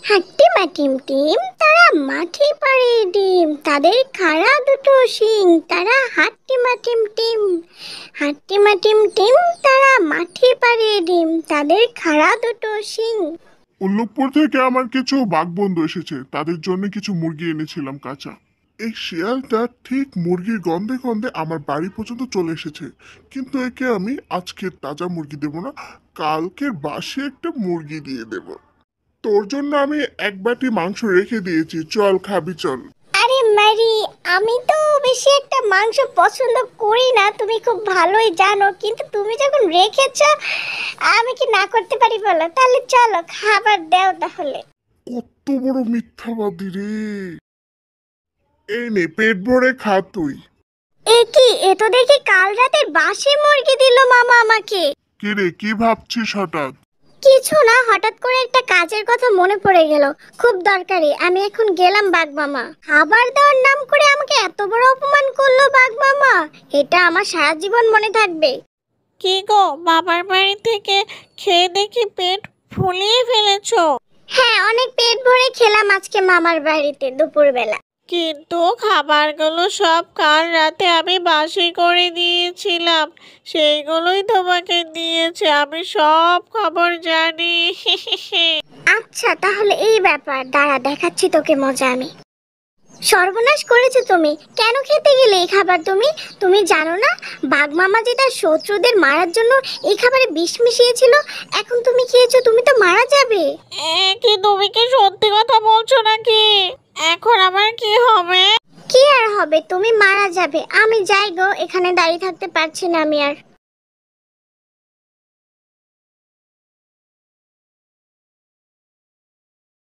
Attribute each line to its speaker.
Speaker 1: হাট্টিমা team team তারা মাঠে পাড়ে ডিম, তাদের খাড়া দুটো শিং, তারা হাট্টিমা টিম টিম। হাট্টিমা টিম টিম তারা মাঠে পাড়ে ডিম, তাদের খাড়া দুটো শিং।
Speaker 2: উল্লুকপুর থেকে আমার কিছু বাঘবন্ধু এসেছে, তাদের জন্য কিছু মুরগি এনেছিলাম কাঁচা। এই শিয়ালটা ঠিক মুরগির গন্ধে গন্ধে আমার বাড়ি পর্যন্ত চলে এসেছে, কিন্তু একে আমি আজকে তাজা মুরগি দেব না, কালকের বাসি একটা মুরগি দিয়ে দেব। তোর জন্য আমি এক বাটি মাংস রেখে দিয়েছি, চল খাবি চল।
Speaker 1: আরে মারি, আমি তো বেশি একটা মাংস পছন্দ করি না, তুমি খুব ভালোই জানো, কিন্তু তুমি যখন রেখেছো আমি কি না করতে পারি বলো? তাহলে চলো খাবার দাও তাহলে।
Speaker 2: কত বড় মিথ্যাবাদী রে! এই নে পেট ভরে খা তুই।
Speaker 1: এ কি, এ তো দেখি কাল রাতের বাসি মুরগি দিল মামা আমাকে।
Speaker 2: কি রে, কি ভাবছিস হঠাৎ?
Speaker 1: কিছু না, হঠাৎ করে একটা কাজের কথা মনে পড়ে গেল, খুব দরকারি। আমি এখন গেলাম বাঘ মামা। খাবার দেওয়ার নাম করে আমাকে এত বড় অপমান করলো বাঘ মামা, এটা আমার সারা জীবন মনে থাকবে।
Speaker 3: কি গো, বাবার বাড়ি থেকে খেয়ে দেখি পেট ফুলিয়ে ফেলেছো।
Speaker 1: হ্যাঁ, অনেক পেট ভরে খেলাম আজকে মামার বাড়িতে দুপুরবেলা।
Speaker 3: কিন্তু খাবারগুলো সব কাল রাতে আমি বাসি করে দিয়েছিলাম, সেইগুলোই তোমাকে দিয়েছে, আমি সব খবর জানি।
Speaker 1: আচ্ছা তাহলে এই ব্যাপার, দাঁড়া দেখাচ্ছি তোকে মজা আমি। সর্বনাশ করেছো তুমি, কেন খেতে গেলে এই খাবার? তুমি তুমি জানো না বাঘ মামা যে তার শত্রুদের মারার জন্য এই খাবারে বিষ মিশিয়েছিল, এখন তুমি খেয়েছো, তুমি তো মারা যাবে।
Speaker 3: কি তুমি কি সত্যি কথা বলছো নাকি? এখন আমার কি হবে?
Speaker 1: কি আর হবে, তুমি মারা যাবে। আমি যাই গো, এখানে দাঁড়িয়ে থাকতে পারছি না আমি আর।